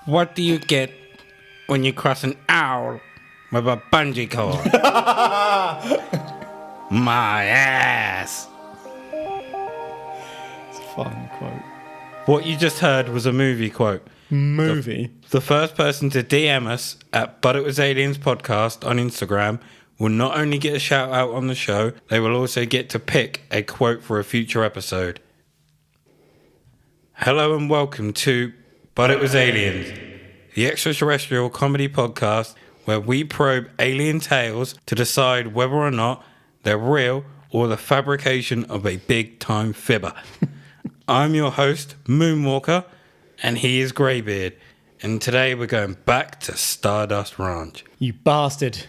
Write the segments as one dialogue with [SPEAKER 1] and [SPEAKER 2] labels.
[SPEAKER 1] What do you get when you cross an owl with a bungee cord? My ass.
[SPEAKER 2] It's a fun quote.
[SPEAKER 1] What you just heard was a movie quote.
[SPEAKER 2] Movie?
[SPEAKER 1] The first person to DM us at But It Was Aliens Podcast on Instagram will not only get a shout out on the show, they will also get to pick a quote for a future episode. Hello and welcome to But It Was Aliens, the extraterrestrial comedy podcast where we probe alien tales to decide whether or not they're real or the fabrication of a big-time fibber. I'm your host, Moonwalker, and he is Greybeard. And today we're going back to Stardust Ranch.
[SPEAKER 2] You bastard.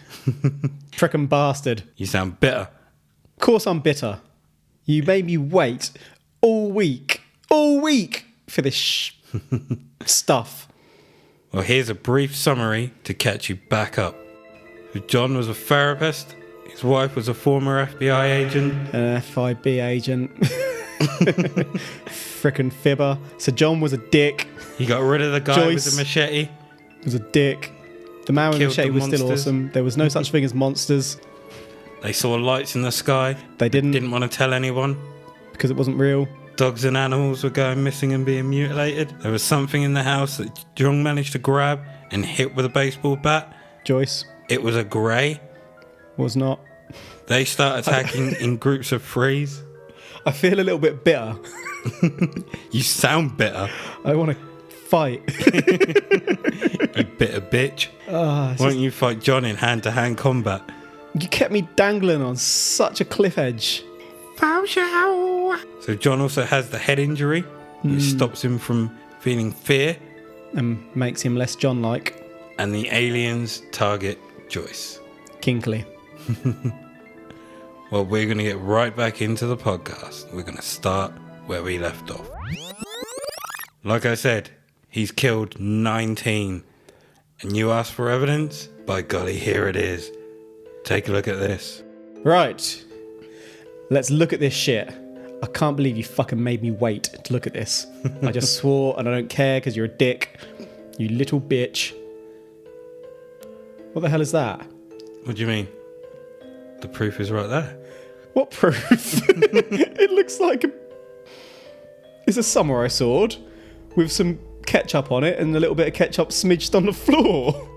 [SPEAKER 2] Frickin' bastard.
[SPEAKER 1] You sound bitter.
[SPEAKER 2] Of course I'm bitter. You made me wait all week for this stuff.
[SPEAKER 1] Well, here's a brief summary to catch you back up. John was a therapist. His wife was a former FBI agent.
[SPEAKER 2] An FIB agent. Frickin' fibber. So John was a dick.
[SPEAKER 1] He got rid of the guy
[SPEAKER 2] Joyce
[SPEAKER 1] with the machete.
[SPEAKER 2] Was a dick. The man with the
[SPEAKER 1] Killed
[SPEAKER 2] machete
[SPEAKER 1] the
[SPEAKER 2] was still
[SPEAKER 1] monsters.
[SPEAKER 2] awesome. There was no such thing as monsters.
[SPEAKER 1] They saw lights in the sky.
[SPEAKER 2] They didn't
[SPEAKER 1] Want to tell anyone.
[SPEAKER 2] because it wasn't real.
[SPEAKER 1] Dogs and animals were going missing and being mutilated. There was something in the house that John managed to grab and hit with a baseball bat.
[SPEAKER 2] Joyce
[SPEAKER 1] It was a grey.
[SPEAKER 2] was not.
[SPEAKER 1] They start attacking in groups of threes.
[SPEAKER 2] I feel a little bit bitter.
[SPEAKER 1] You sound bitter,
[SPEAKER 2] I want to fight.
[SPEAKER 1] you bitter bitch. Why don't you fight John in hand-to-hand combat?
[SPEAKER 2] You kept me dangling on such a cliff edge.
[SPEAKER 1] So John also has the head injury, which stops him from feeling fear,
[SPEAKER 2] And makes him less John-like.
[SPEAKER 1] and the aliens target Joyce.
[SPEAKER 2] Kinkly.
[SPEAKER 1] Well, we're going to get right back into the podcast. We're going to start where we left off. Like I said, he's killed 19. And you asked for evidence? By golly, here it is. Take a look at this.
[SPEAKER 2] Right. Let's look at this shit. I can't believe you fucking made me wait to look at this. I just swore and I don't care because you're a dick. You little bitch. What the hell is that?
[SPEAKER 1] What do you mean? The proof is right there.
[SPEAKER 2] What proof? It looks like it's a samurai sword with some ketchup on it and a little bit of ketchup smidged on the floor.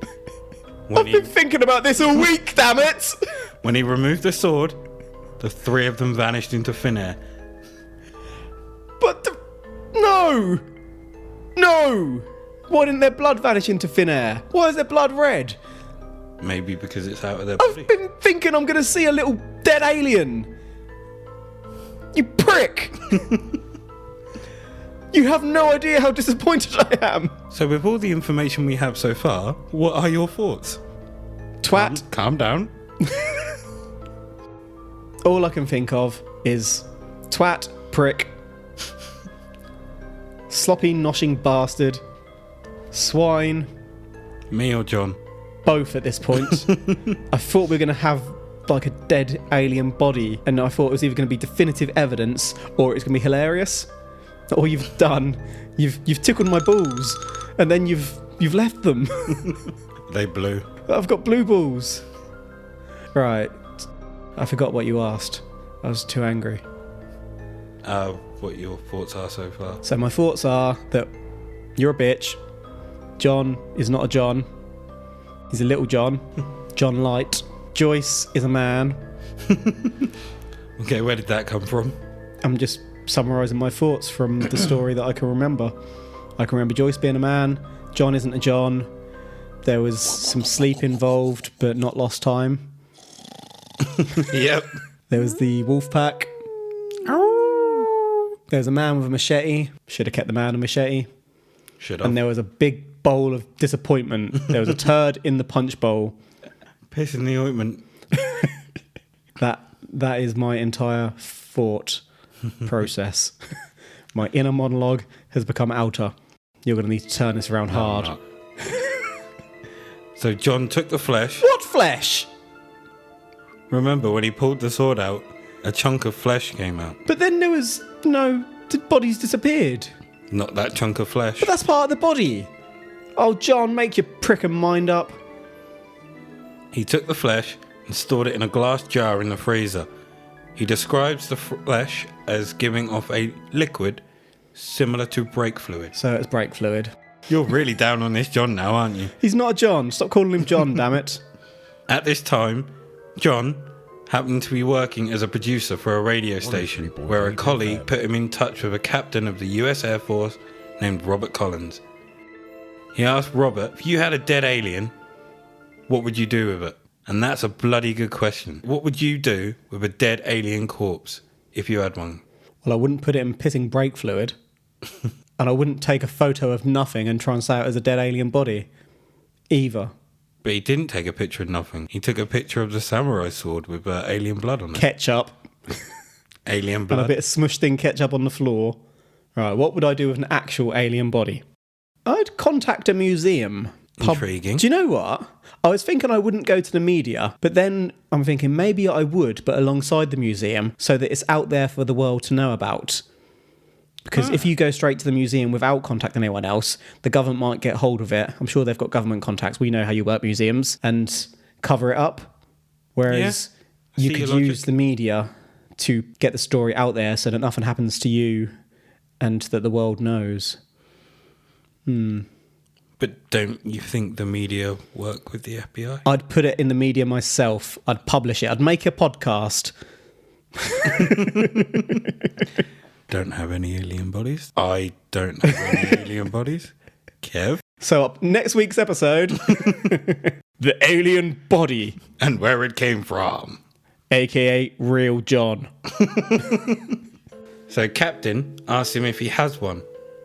[SPEAKER 2] I've been thinking about this all week, damn it!
[SPEAKER 1] When he removed the sword, the three of them vanished into thin air.
[SPEAKER 2] But no! Why didn't their blood vanish into thin air? Why is their blood red?
[SPEAKER 1] Maybe because it's out of their body.
[SPEAKER 2] I've been thinking I'm going to see a little dead alien. You prick! You have no idea how disappointed I am.
[SPEAKER 1] So with all the information we have so far, what are your thoughts?
[SPEAKER 2] Twat.
[SPEAKER 1] Calm down.
[SPEAKER 2] All I can think of is twat, prick, sloppy, noshing bastard, swine,
[SPEAKER 1] Me or John?
[SPEAKER 2] both at this point. I thought we were going to have like a dead alien body, and I thought it was either going to be definitive evidence or it's going to be hilarious. All you've done, you've tickled my balls, and then you've left them.
[SPEAKER 1] They blew.
[SPEAKER 2] I've got blue balls. Right. I forgot what you asked. I was too angry.
[SPEAKER 1] What your thoughts are so far?
[SPEAKER 2] So my thoughts are that you're a bitch. John is not a John. He's a little John. John Light. Joyce is a man.
[SPEAKER 1] Okay, where did that come from?
[SPEAKER 2] I'm just summarising my thoughts from the story that I can remember. I can remember Joyce being a man. John isn't a John. There was some sleep involved, but not lost time.
[SPEAKER 1] Yep.
[SPEAKER 2] There was the wolf pack. There was a man with a machete. Should have kept the man a machete.
[SPEAKER 1] Should have.
[SPEAKER 2] And there was a big bowl of disappointment. There was a turd in the punch bowl.
[SPEAKER 1] Piss in the ointment.
[SPEAKER 2] That is my entire thought process. My inner monologue has become outer. You're going to need to turn this around hard.
[SPEAKER 1] No, so John took the flesh.
[SPEAKER 2] What flesh?
[SPEAKER 1] Remember when he pulled the sword out, a chunk of flesh came out.
[SPEAKER 2] But then there was the bodies disappeared.
[SPEAKER 1] Not that chunk of flesh.
[SPEAKER 2] But that's part of the body. Oh, John, make your prickin' mind up.
[SPEAKER 1] He took the flesh and stored it in a glass jar in the freezer. He describes the flesh as giving off a liquid similar to brake fluid.
[SPEAKER 2] So it's brake fluid.
[SPEAKER 1] You're really down on this John now, aren't you?
[SPEAKER 2] He's not a John. Stop calling him John, damn it.
[SPEAKER 1] At this time, John happened to be working as a producer for a radio station where a colleague put him in touch with a captain of the US Air Force named Robert Collins. He asked Robert, if you had a dead alien, what would you do with it? And that's a bloody good question. What would you do with a dead alien corpse if you had one?
[SPEAKER 2] Well, I wouldn't put it in pissing brake fluid. And I wouldn't take a photo of nothing and try and say it as a dead alien body. Either.
[SPEAKER 1] But he didn't take a picture of nothing. He took a picture of the samurai sword with alien blood on it.
[SPEAKER 2] Ketchup.
[SPEAKER 1] Alien
[SPEAKER 2] And
[SPEAKER 1] blood.
[SPEAKER 2] a bit of smushed in ketchup on the floor. Right, what would I do with an actual alien body? I'd contact a museum.
[SPEAKER 1] Intriguing.
[SPEAKER 2] Do you know what? I was thinking I wouldn't go to the media, but then I'm thinking maybe I would, but alongside the museum, so that it's out there for the world to know about. Because if you go straight to the museum without contacting anyone else, the government might get hold of it. I'm sure they've got government contacts. We know how you work museums, and cover it up. Whereas you could use the media to get the story out there so that nothing happens to you and that the world knows.
[SPEAKER 1] But don't you think the media work with the FBI?
[SPEAKER 2] I'd put it in the media myself. I'd publish it. I'd make a podcast.
[SPEAKER 1] Don't have any alien bodies. I don't have any alien bodies. Kev?
[SPEAKER 2] So up next week's episode, the alien body,
[SPEAKER 1] And where it came from.
[SPEAKER 2] aka Real John.
[SPEAKER 1] So Captain asks him if he has one.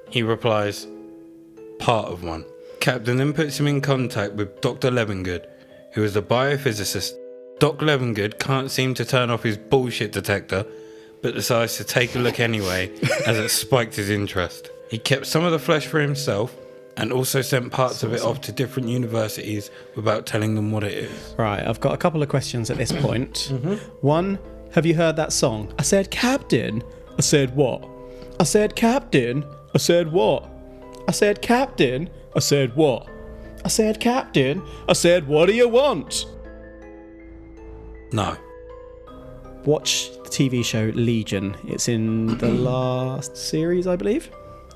[SPEAKER 1] He replies, part of one. Captain then puts him in contact with Dr. Levengood, who is a biophysicist. Doc Levengood can't seem to turn off his bullshit detector, but decides to take a look anyway, as it spiked his interest. He kept some of the flesh for himself, and also sent parts of it off to different universities without telling them what it is.
[SPEAKER 2] Right, I've got a couple of questions at this point. One, have you heard that song? I said, Captain. I said, what? I said, Captain. I said, what? I said, Captain. I said, what? I said, Captain. I said, what do you want?
[SPEAKER 1] No.
[SPEAKER 2] Watch the TV show Legion. It's in the last series, I believe.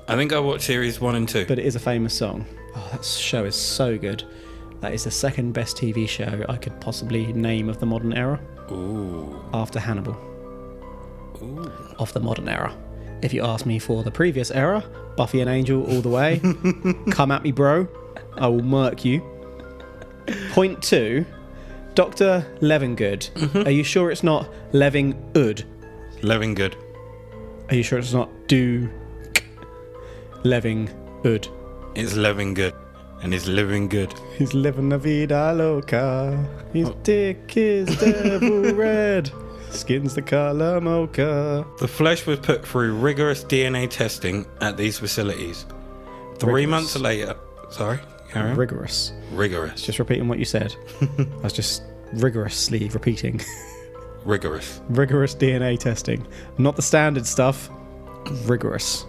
[SPEAKER 1] I think I watched series 1 and 2.
[SPEAKER 2] But it is a famous song. Oh, that show is so good. That is the second best TV show I could possibly name of the modern era.
[SPEAKER 1] Ooh.
[SPEAKER 2] After Hannibal.
[SPEAKER 1] Ooh.
[SPEAKER 2] Of the modern era. If you ask me for the previous era, Buffy and Angel all the way. Come at me, bro. I will murk you. Point 2. Dr. Levengood. Are you sure it's not Leving-ud?
[SPEAKER 1] Levengood.
[SPEAKER 2] Are you sure it's not Leving-ud?
[SPEAKER 1] It's Levengood. And he's living good.
[SPEAKER 2] He's living la vida loca. His dick is devil red. Skin's the colour mocha.
[SPEAKER 1] The flesh was put through rigorous DNA testing at these facilities. 3 months later... Sorry? Carry on.
[SPEAKER 2] Rigorous.
[SPEAKER 1] Rigorous.
[SPEAKER 2] Just repeating what you said. I was just rigorously repeating.
[SPEAKER 1] Rigorous.
[SPEAKER 2] Rigorous DNA testing. Not the standard stuff. Rigorous.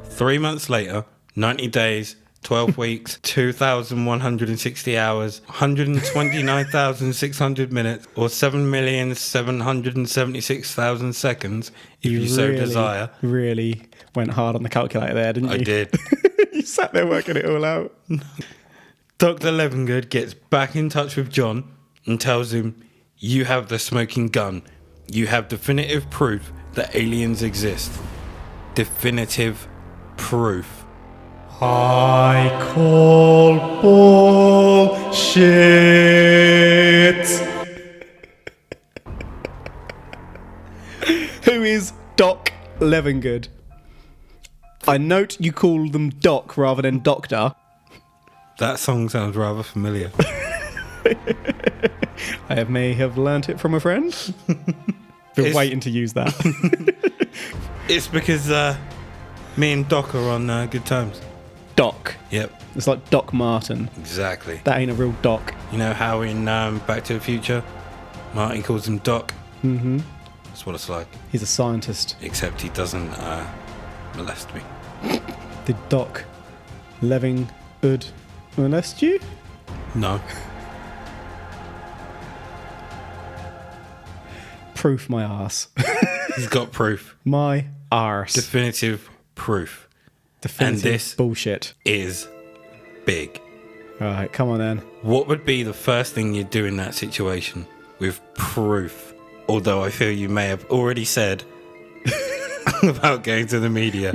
[SPEAKER 1] 3 months later, 90 days, 12 weeks, 2,160 hours, 129,600 minutes, or 7,776,000 seconds, if you so desire.
[SPEAKER 2] Really went hard on the calculator there, didn't you?
[SPEAKER 1] I did.
[SPEAKER 2] You sat there working it all out.
[SPEAKER 1] Dr. Levengood gets back in touch with John and tells him, you have the smoking gun. You have definitive proof that aliens exist. Definitive proof.
[SPEAKER 2] I call bullshit. Who is Doc Levengood? I note you call them Doc rather than Doctor.
[SPEAKER 1] That song sounds rather familiar.
[SPEAKER 2] I may have learnt it from a friend. Been waiting to use that.
[SPEAKER 1] It's because me and Doc are on good terms.
[SPEAKER 2] Doc.
[SPEAKER 1] Yep,
[SPEAKER 2] It's like Doc Martin.
[SPEAKER 1] exactly.
[SPEAKER 2] That ain't a real Doc.
[SPEAKER 1] You know how in Back to the Future, Marty calls him Doc?
[SPEAKER 2] Mm-hmm.
[SPEAKER 1] That's what it's like.
[SPEAKER 2] He's a scientist.
[SPEAKER 1] Except he doesn't molest me.
[SPEAKER 2] Did Doc Leving Ud Molestu?
[SPEAKER 1] No.
[SPEAKER 2] Proof my arse.
[SPEAKER 1] He's got proof.
[SPEAKER 2] My arse.
[SPEAKER 1] Definitive proof.
[SPEAKER 2] Definitive
[SPEAKER 1] and this
[SPEAKER 2] bullshit.
[SPEAKER 1] Is big.
[SPEAKER 2] Alright, come on then.
[SPEAKER 1] What would be the first thing you'd do in that situation with proof? Although I feel you may have already said about going to the media.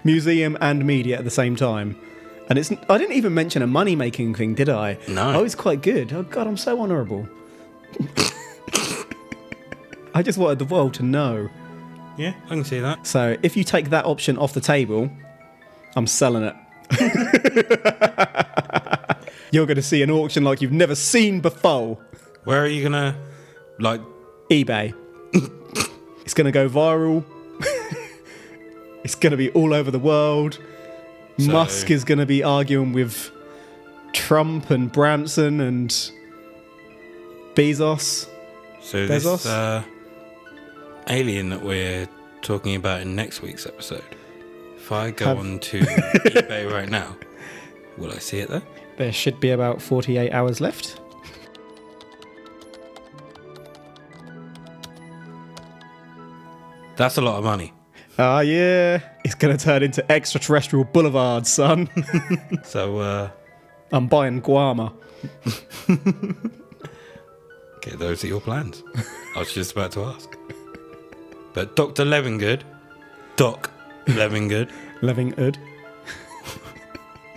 [SPEAKER 2] Museum and media at the same time. And I didn't even mention a money-making thing, did I?
[SPEAKER 1] No.
[SPEAKER 2] I was quite good. Oh, God, I'm so honourable. I just wanted the world to know.
[SPEAKER 1] Yeah, I can see that.
[SPEAKER 2] So if you take that option off the table, I'm selling it. You're going to see an auction like you've never seen before.
[SPEAKER 1] Where are you going to,
[SPEAKER 2] eBay. It's going to go viral. It's going to be all over the world.
[SPEAKER 1] So,
[SPEAKER 2] Musk is going to be arguing with Trump and Branson and Bezos.
[SPEAKER 1] So this alien that we're talking about in next week's episode, if I go on to eBay right now, will I see it there?
[SPEAKER 2] There should be about 48 hours left.
[SPEAKER 1] That's a lot of money.
[SPEAKER 2] Ah, yeah. It's going to turn into extraterrestrial boulevard, son.
[SPEAKER 1] So,
[SPEAKER 2] I'm buying Guama.
[SPEAKER 1] okay, those are your plans. I was just about to ask. But Dr. Levingood, Doc Levingood,
[SPEAKER 2] Levingud,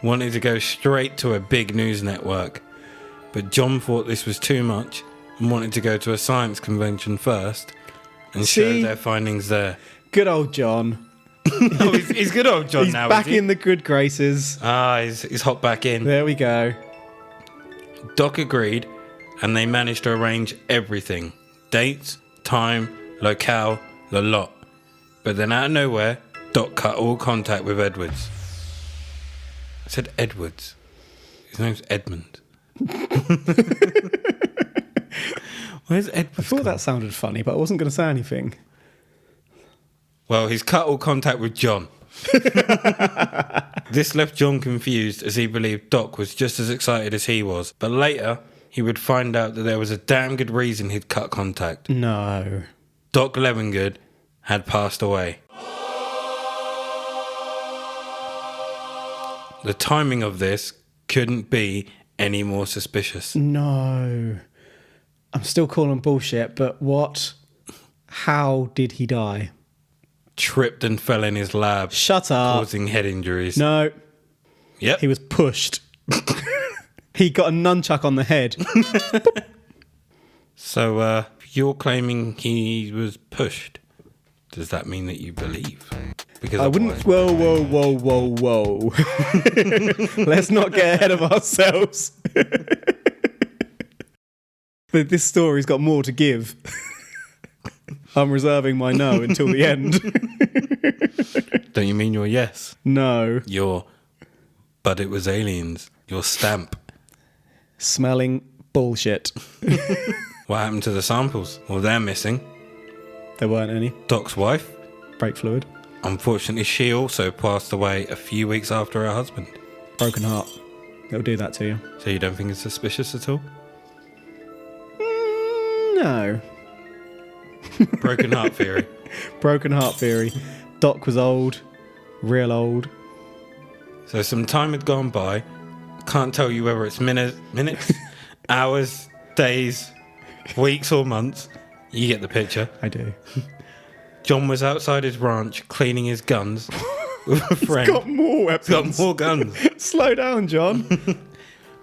[SPEAKER 1] wanted to go straight to a big news network. But John thought this was too much and wanted to go to a science convention first and show their findings there.
[SPEAKER 2] Good old John.
[SPEAKER 1] Oh, he's good old John now.
[SPEAKER 2] He's back in the good graces.
[SPEAKER 1] Ah, he's hopped back in.
[SPEAKER 2] There we go.
[SPEAKER 1] Doc agreed, and they managed to arrange everything. Dates, time, locale, the lot. But then out of nowhere, Doc cut all contact with Edwards. I said Edwards. His name's Edmund. Where's Edwards?
[SPEAKER 2] I thought that sounded funny, but I wasn't going to say anything.
[SPEAKER 1] Well, he's cut all contact with John. This left John confused as he believed Doc was just as excited as he was. But later, he would find out that there was a damn good reason he'd cut contact.
[SPEAKER 2] No.
[SPEAKER 1] Doc Levingood had passed away. The timing of this couldn't be any more suspicious.
[SPEAKER 2] No. I'm still calling bullshit, but what? How did he die?
[SPEAKER 1] Tripped and fell in his lab.
[SPEAKER 2] Shut up.
[SPEAKER 1] Causing head injuries.
[SPEAKER 2] No.
[SPEAKER 1] Yep.
[SPEAKER 2] He was pushed. He got a nunchuck on the head.
[SPEAKER 1] So, you're claiming he was pushed. Does that mean that you believe? Because
[SPEAKER 2] I wouldn't... Whoa. Let's not get ahead of ourselves. But this story's got more to give. I'm reserving my no until the end.
[SPEAKER 1] Don't you mean your yes?
[SPEAKER 2] No.
[SPEAKER 1] Your, but it was aliens. Your stamp.
[SPEAKER 2] Smelling bullshit.
[SPEAKER 1] What happened to the samples? Well, they're missing.
[SPEAKER 2] There weren't any.
[SPEAKER 1] Doc's wife?
[SPEAKER 2] Brake fluid.
[SPEAKER 1] Unfortunately, she also passed away a few weeks after her husband.
[SPEAKER 2] Broken heart. It'll do that to you.
[SPEAKER 1] So you don't think it's suspicious at all?
[SPEAKER 2] No.
[SPEAKER 1] Broken heart theory.
[SPEAKER 2] Broken heart theory. Doc was old. Real old.
[SPEAKER 1] So some time had gone by. Can't tell you whether it's minutes, hours, days, weeks or months. You get the picture.
[SPEAKER 2] I do.
[SPEAKER 1] John was outside his ranch cleaning his guns with a friend.
[SPEAKER 2] He's got more weapons.
[SPEAKER 1] Got more guns.
[SPEAKER 2] Slow down, John.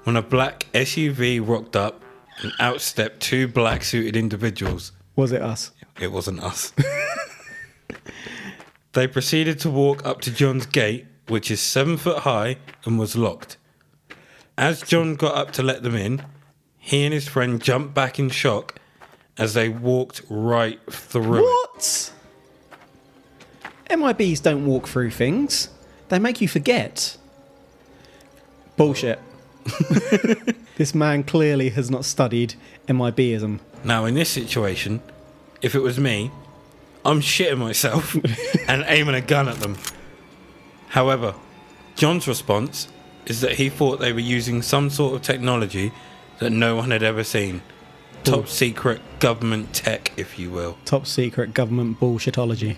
[SPEAKER 1] When a black SUV rocked up and outstepped two black-suited individuals.
[SPEAKER 2] Was it us?
[SPEAKER 1] It wasn't us. They proceeded to walk up to John's gate, which is 7 foot high and was locked. As John got up to let them in, he and his friend jumped back in shock as they walked right through it.
[SPEAKER 2] What? MIBs don't walk through things. They make you forget. Bullshit. This man clearly has not studied MIBism.
[SPEAKER 1] Now, in this situation, if it was me, I'm shitting myself and aiming a gun at them. However, John's response is that he thought they were using some sort of technology that no one had ever seen. Top secret government tech, if you will.
[SPEAKER 2] Top secret government bullshitology.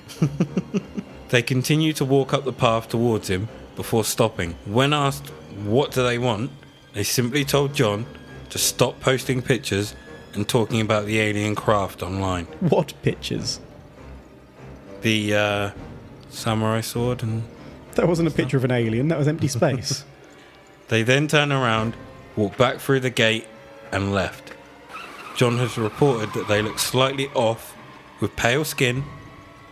[SPEAKER 1] They continue to walk up the path towards him before stopping. When asked what do they want, they simply told John to stop posting pictures and talking about the alien craft online.
[SPEAKER 2] What pictures?
[SPEAKER 1] The samurai sword and...
[SPEAKER 2] That wasn't a picture of an alien, that was empty space.
[SPEAKER 1] They then turned around, walked back through the gate and left. John has reported that they look slightly off, with pale skin,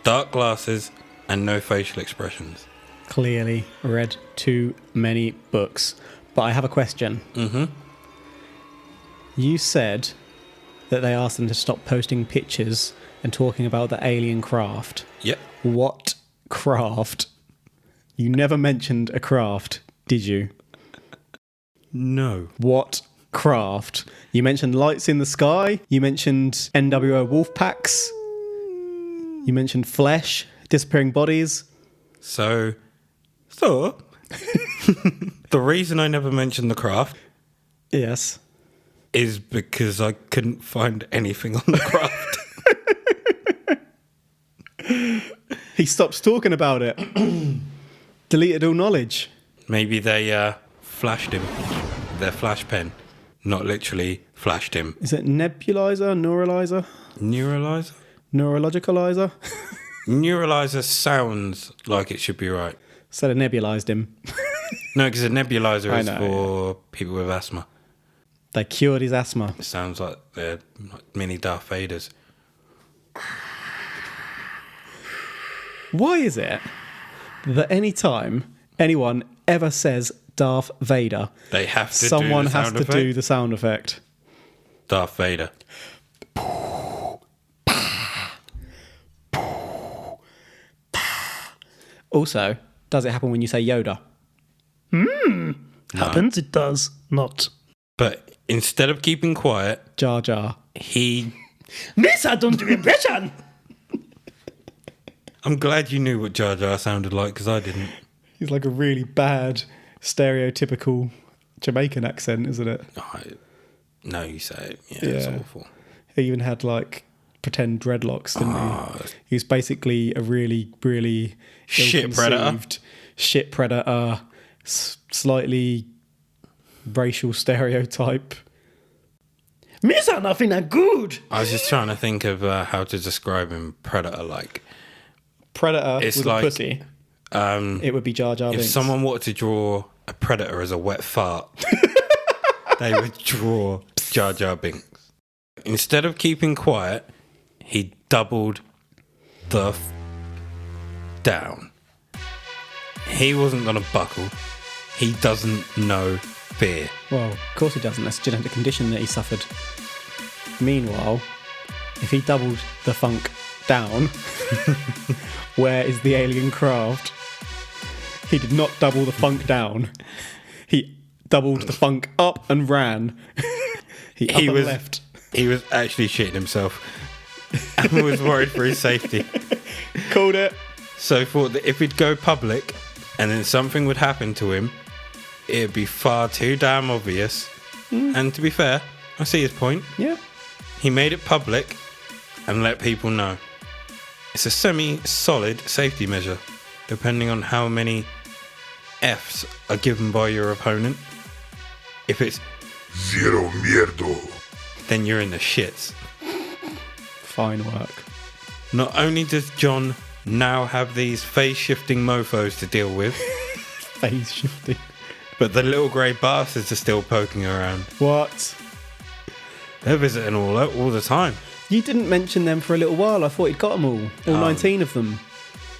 [SPEAKER 1] dark glasses and no facial expressions.
[SPEAKER 2] Clearly read too many books. But I have a question.
[SPEAKER 1] Mm-hmm.
[SPEAKER 2] You said that they asked them to stop posting pictures and talking about the alien craft.
[SPEAKER 1] Yep.
[SPEAKER 2] What craft? You never mentioned a craft, did you?
[SPEAKER 1] No.
[SPEAKER 2] What craft? You mentioned lights in the sky. You mentioned NWO wolf packs. You mentioned flesh, disappearing bodies.
[SPEAKER 1] So the reason I never mentioned the craft
[SPEAKER 2] Yes.
[SPEAKER 1] is because I couldn't find anything on the craft.
[SPEAKER 2] He stops talking about it. Deleted all knowledge.
[SPEAKER 1] Maybe they flashed him with their flash pen. Not literally flashed him.
[SPEAKER 2] Is it nebulizer, neuralizer,
[SPEAKER 1] Neuralizer?
[SPEAKER 2] neurologicalizer?
[SPEAKER 1] Neuralizer sounds like it should be right.
[SPEAKER 2] So they nebulized him.
[SPEAKER 1] No, because a nebulizer
[SPEAKER 2] I
[SPEAKER 1] is
[SPEAKER 2] know,
[SPEAKER 1] for people with asthma.
[SPEAKER 2] They cured his asthma.
[SPEAKER 1] It sounds like they're like mini Darth Vaders.
[SPEAKER 2] Why is it that any time anyone ever says Darth Vader,
[SPEAKER 1] They have to
[SPEAKER 2] someone
[SPEAKER 1] do the
[SPEAKER 2] has
[SPEAKER 1] sound
[SPEAKER 2] to
[SPEAKER 1] effect.
[SPEAKER 2] do the sound effect?
[SPEAKER 1] Darth Vader.
[SPEAKER 2] Also, does it happen when you say Yoda?
[SPEAKER 3] Happens, it does not.
[SPEAKER 1] But instead of keeping quiet,
[SPEAKER 2] Jar Jar.
[SPEAKER 1] he...
[SPEAKER 3] Miss, I don't do impression.
[SPEAKER 1] I'm glad you knew what Jar Jar sounded like, because I didn't.
[SPEAKER 2] He's like a really bad, stereotypical Jamaican accent, isn't it?
[SPEAKER 1] No, you say it. Yeah, it's
[SPEAKER 2] Yeah.
[SPEAKER 1] awful.
[SPEAKER 2] He even had like pretend dreadlocks, didn't he? He was basically a really, really
[SPEAKER 1] Shit predator.
[SPEAKER 2] ill-conceived shit predator, slightly racial stereotype.
[SPEAKER 3] Miss, I nothing a good.
[SPEAKER 1] I was just trying to think of how to describe him predator-like.
[SPEAKER 2] Predator
[SPEAKER 1] It's
[SPEAKER 2] with
[SPEAKER 1] like-
[SPEAKER 2] a pussy. It would be Jar Jar
[SPEAKER 1] If
[SPEAKER 2] Binks.
[SPEAKER 1] someone wanted to draw a predator as a wet fart, they would draw Jar Jar Binks. Instead of keeping quiet, he doubled the down. He wasn't going to buckle. He doesn't know fear.
[SPEAKER 2] Well, of course he doesn't. That's a genetic condition that he suffered. Meanwhile, if he doubled the funk down, where is the alien craft? He did not double the funk down. He doubled the funk up and ran. He up and left.
[SPEAKER 1] He was actually shitting himself and was worried for his safety.
[SPEAKER 2] Called it.
[SPEAKER 1] So thought that if he'd go public and then something would happen to him, it'd be far too damn obvious. And to be fair, I see his point.
[SPEAKER 2] Yeah.
[SPEAKER 1] He made it public and let people know. It's a semi-solid safety measure, depending on how many Fs are given by your opponent. If it's
[SPEAKER 4] Zero mierdo.
[SPEAKER 1] then you're in the shits.
[SPEAKER 2] Fine work.
[SPEAKER 1] Not only does John now have these phase-shifting mofos to deal with,
[SPEAKER 2] Phase shifting.
[SPEAKER 1] but the little grey bastards are still poking around.
[SPEAKER 2] What?
[SPEAKER 1] They're visiting all the time.
[SPEAKER 2] You didn't mention them for a little while. I thought he'd got them all 19 of them.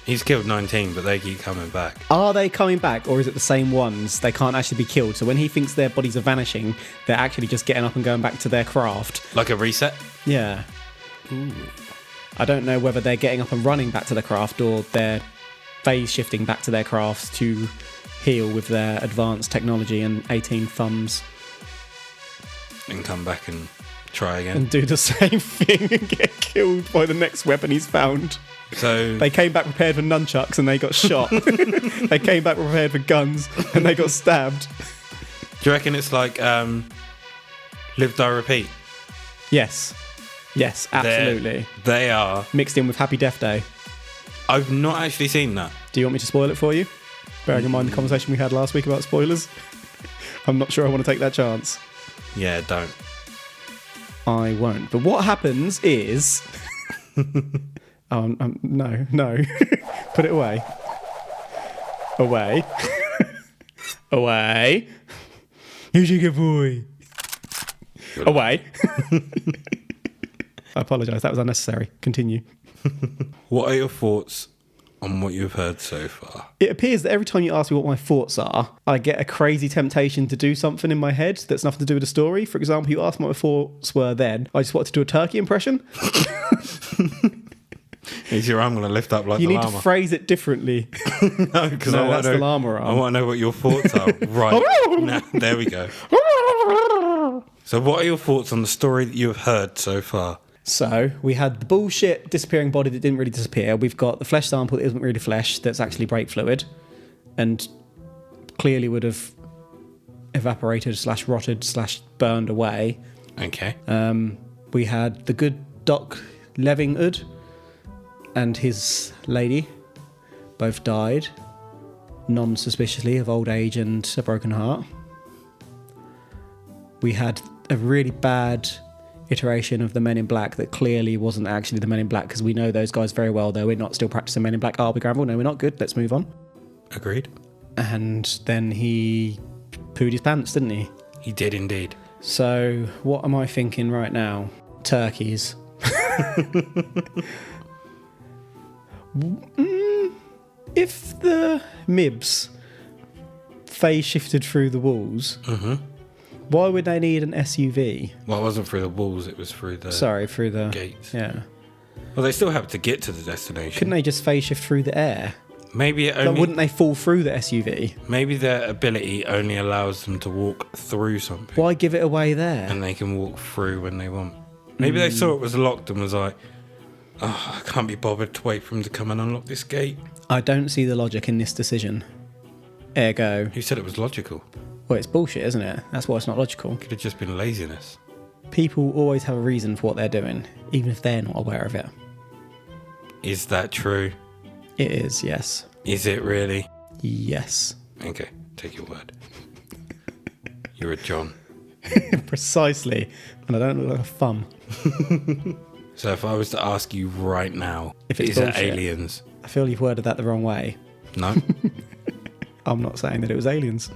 [SPEAKER 1] He's killed 19, but they keep coming back.
[SPEAKER 2] Are they coming back, or is it the same ones? They can't actually be killed. So when he thinks their bodies are vanishing, they're actually just getting up and going back to their craft.
[SPEAKER 1] Like a reset?
[SPEAKER 2] Yeah. I don't know whether they're getting up and running back to the craft, or they're phase shifting back to their crafts to heal with their advanced technology and 18 thumbs.
[SPEAKER 1] And come back and try again.
[SPEAKER 2] and do the same thing and get killed by the next weapon he's found.
[SPEAKER 1] So
[SPEAKER 2] They came back prepared for nunchucks and they got shot. They came back prepared for guns and they got stabbed.
[SPEAKER 1] do you reckon it's like Live, Die, Repeat?
[SPEAKER 2] Yes. Yes, absolutely.
[SPEAKER 1] They are.
[SPEAKER 2] Mixed in with Happy Death Day.
[SPEAKER 1] I've not actually seen that.
[SPEAKER 2] Do you want me to spoil it for you? Bearing in mind the conversation we had last week about spoilers. I'm not sure I want to take that chance.
[SPEAKER 1] Yeah, don't.
[SPEAKER 2] I won't. But what happens is... no. Put it away. Away. Away. Here's your good boy. Away. I apologise, that was unnecessary. Continue.
[SPEAKER 1] What are your thoughts on what you've heard so far?
[SPEAKER 2] It appears that every time you ask me what my thoughts are, I get a crazy temptation to do something in my head that's nothing to do with the story. For example, you asked me what my thoughts were then. I just wanted to do a turkey impression.
[SPEAKER 1] Is your arm going to lift up like
[SPEAKER 2] You
[SPEAKER 1] the
[SPEAKER 2] need
[SPEAKER 1] llama?
[SPEAKER 2] to phrase it differently.
[SPEAKER 1] No, because
[SPEAKER 2] No, that's the llama
[SPEAKER 1] I
[SPEAKER 2] arm.
[SPEAKER 1] want to know what your thoughts are. Right. Now, there we go. So what are your thoughts on the story that you have heard so far?
[SPEAKER 2] So we had the bullshit disappearing body that didn't really disappear. We've got the flesh sample that isn't really flesh, that's actually brake fluid, and clearly would have evaporated / rotted / burned away.
[SPEAKER 1] Okay.
[SPEAKER 2] We had the good Doc Levinghood and his lady both died non-suspiciously of old age and a broken heart. We had a really bad iteration of the Men in Black that clearly wasn't actually the Men in Black, because we know those guys very well, though. We're not still practicing Men in Black, are we, Granville? No, we're not. Good, let's move on.
[SPEAKER 1] Agreed.
[SPEAKER 2] And then he pooed his pants, didn't he?
[SPEAKER 1] He did indeed.
[SPEAKER 2] So what am I thinking right now? Turkeys. If the Mibs phase shifted through the walls, why would they need an SUV?
[SPEAKER 1] Well, it wasn't through the walls, it was through the
[SPEAKER 2] Sorry, through the
[SPEAKER 1] gates.
[SPEAKER 2] Yeah.
[SPEAKER 1] Well, they still have to get to the destination.
[SPEAKER 2] Couldn't they just phase shift through the air?
[SPEAKER 1] Maybe it
[SPEAKER 2] Like,
[SPEAKER 1] only...
[SPEAKER 2] wouldn't they fall through the SUV?
[SPEAKER 1] Maybe their ability only allows them to walk through something.
[SPEAKER 2] Why give it away there?
[SPEAKER 1] And they can walk through when they want. Maybe they saw it was locked and was like, oh, I can't be bothered to wait for him to come and unlock this gate.
[SPEAKER 2] I don't see the logic in this decision. Ergo,
[SPEAKER 1] Who said it was logical?
[SPEAKER 2] well, it's bullshit, isn't it? That's why it's not logical.
[SPEAKER 1] Could have just been laziness.
[SPEAKER 2] People always have a reason for what they're doing, even if they're not aware of it.
[SPEAKER 1] Is that true?
[SPEAKER 2] It is, yes.
[SPEAKER 1] Is it really?
[SPEAKER 2] Yes.
[SPEAKER 1] Okay, take your word. You're a John.
[SPEAKER 2] Precisely. And I don't look like a thumb.
[SPEAKER 1] So if I was to ask you right now,
[SPEAKER 2] If it's
[SPEAKER 1] is it
[SPEAKER 2] bullshit.
[SPEAKER 1] aliens?
[SPEAKER 2] I feel you've worded that the wrong way.
[SPEAKER 1] No?
[SPEAKER 2] I'm not saying that it was aliens.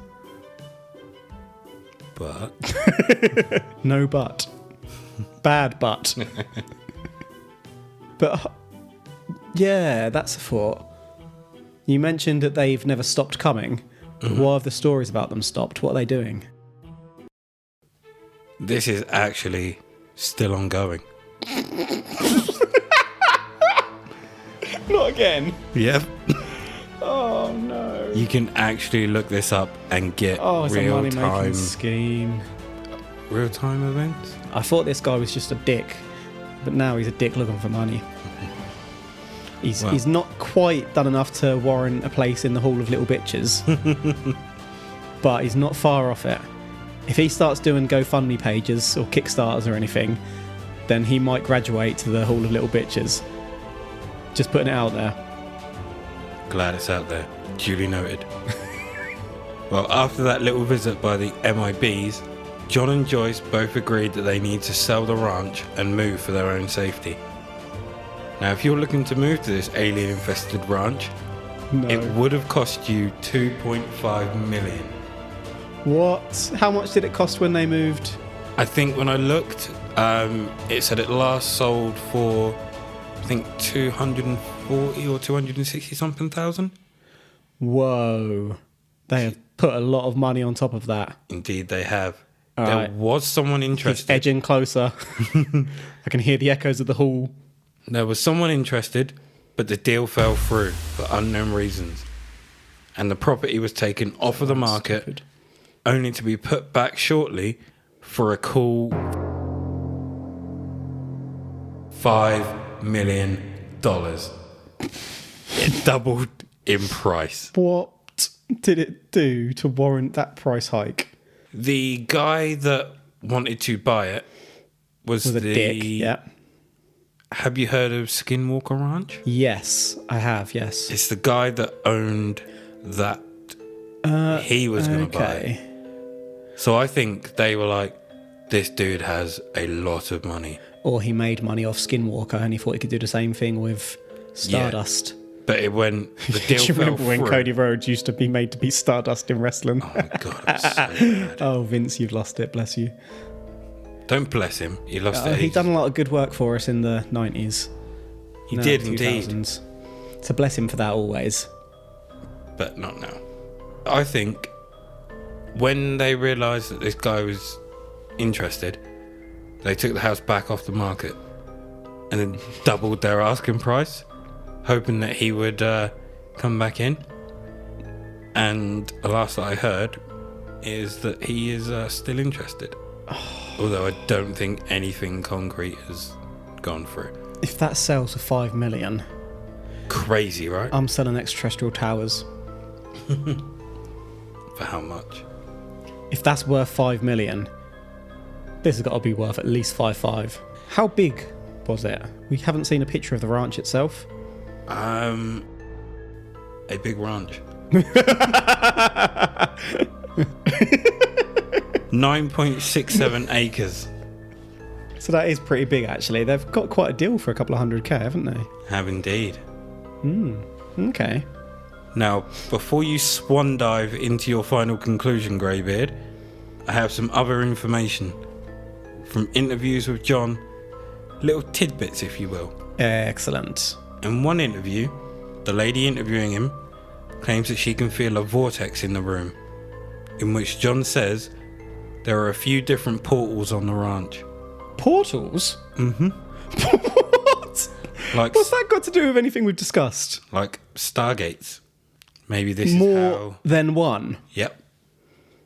[SPEAKER 1] But
[SPEAKER 2] No but. Bad but. But, yeah, that's a thought. You mentioned that they've never stopped coming. But why have the stories about them stopped? What are they doing?
[SPEAKER 1] this is actually still ongoing.
[SPEAKER 2] Not again.
[SPEAKER 1] Yep.
[SPEAKER 2] Oh, no.
[SPEAKER 1] You can actually look this up and get
[SPEAKER 2] Oh, it's a money-making
[SPEAKER 1] real-time
[SPEAKER 2] scheme.
[SPEAKER 1] events.
[SPEAKER 2] I thought this guy was just a dick, but now he's a dick looking for money.
[SPEAKER 1] Well.
[SPEAKER 2] He's not quite done enough to warrant a place in the Hall of Little Bitches, but he's not far off it. If he starts doing GoFundMe pages or Kickstarters or anything, then he might graduate to the Hall of Little Bitches. Just putting it out there.
[SPEAKER 1] Glad it's out there. Duly noted. Well, after that little visit by the MIBs, John and Joyce both agreed that they need to sell the ranch and move for their own safety. Now, if you're looking to move to this alien-infested ranch,
[SPEAKER 2] No.
[SPEAKER 1] it would have cost you $2.5 million.
[SPEAKER 2] What? How much did it cost when they moved?
[SPEAKER 1] I think when I looked, it said it last sold for, I think, 240 or 260 something thousand.
[SPEAKER 2] Whoa. They have put a lot of money on top of that.
[SPEAKER 1] Indeed, they have.
[SPEAKER 2] All
[SPEAKER 1] There
[SPEAKER 2] right.
[SPEAKER 1] was someone
[SPEAKER 2] He's
[SPEAKER 1] interested.
[SPEAKER 2] edging closer. I can hear the echoes of the hall.
[SPEAKER 1] There was someone interested, but the deal fell through for unknown reasons. And the property was taken off of the market,
[SPEAKER 2] Stupid.
[SPEAKER 1] only to be put back shortly for a cool $5 million. It doubled in price.
[SPEAKER 2] What did it do to warrant that price hike?
[SPEAKER 1] The guy that wanted to buy it was
[SPEAKER 2] Was a
[SPEAKER 1] the...
[SPEAKER 2] dick, yeah.
[SPEAKER 1] Have you heard of Skinwalker Ranch?
[SPEAKER 2] Yes, I have, yes.
[SPEAKER 1] It's the guy that owned that. He was going to buy it. So I think they were like, this dude has a lot of money.
[SPEAKER 2] Or he made money off Skinwalker and he thought he could do the same thing with Stardust.
[SPEAKER 1] But it went, the deal
[SPEAKER 2] Do you
[SPEAKER 1] fell
[SPEAKER 2] remember when
[SPEAKER 1] through.
[SPEAKER 2] Cody Rhodes used to be made to be Stardust in wrestling?
[SPEAKER 1] Oh my God, I'm so mad.
[SPEAKER 2] Oh, Vince, you've lost it, bless you.
[SPEAKER 1] Don't bless him. He lost it.
[SPEAKER 2] He'd done a lot of good work for us in the 90s.
[SPEAKER 1] He did
[SPEAKER 2] 2000s.
[SPEAKER 1] indeed.
[SPEAKER 2] So bless him for that always.
[SPEAKER 1] But not now. I think when they realised that this guy was interested, they took the house back off the market and then doubled their asking price, hoping that he would come back in. And the last that I heard is that he is still interested. Although I don't think anything concrete has gone through.
[SPEAKER 2] If that sells for 5 million,
[SPEAKER 1] Crazy, right?
[SPEAKER 2] I'm selling extraterrestrial towers.
[SPEAKER 1] For how much?
[SPEAKER 2] If that's worth 5 million, this has got to be worth at least 5.5. How big was it? We haven't seen a picture of the ranch itself.
[SPEAKER 1] A big ranch. 9.67 acres.
[SPEAKER 2] So that is pretty big, actually. They've got quite a deal for a couple of 100k, haven't they?
[SPEAKER 1] Have indeed.
[SPEAKER 2] Okay.
[SPEAKER 1] Now, before you swan dive into your final conclusion, Greybeard, I have some other information from interviews with John, little tidbits, if you will.
[SPEAKER 2] Excellent.
[SPEAKER 1] In one interview, the lady interviewing him claims that she can feel a vortex in the room, in which John says there are a few different portals on the ranch.
[SPEAKER 2] Portals?
[SPEAKER 1] Mm-hmm.
[SPEAKER 2] What?
[SPEAKER 1] Like,
[SPEAKER 2] What's that got to do with anything we've discussed?
[SPEAKER 1] like Stargates. Maybe this is
[SPEAKER 2] More
[SPEAKER 1] how...
[SPEAKER 2] than one.
[SPEAKER 1] Yep.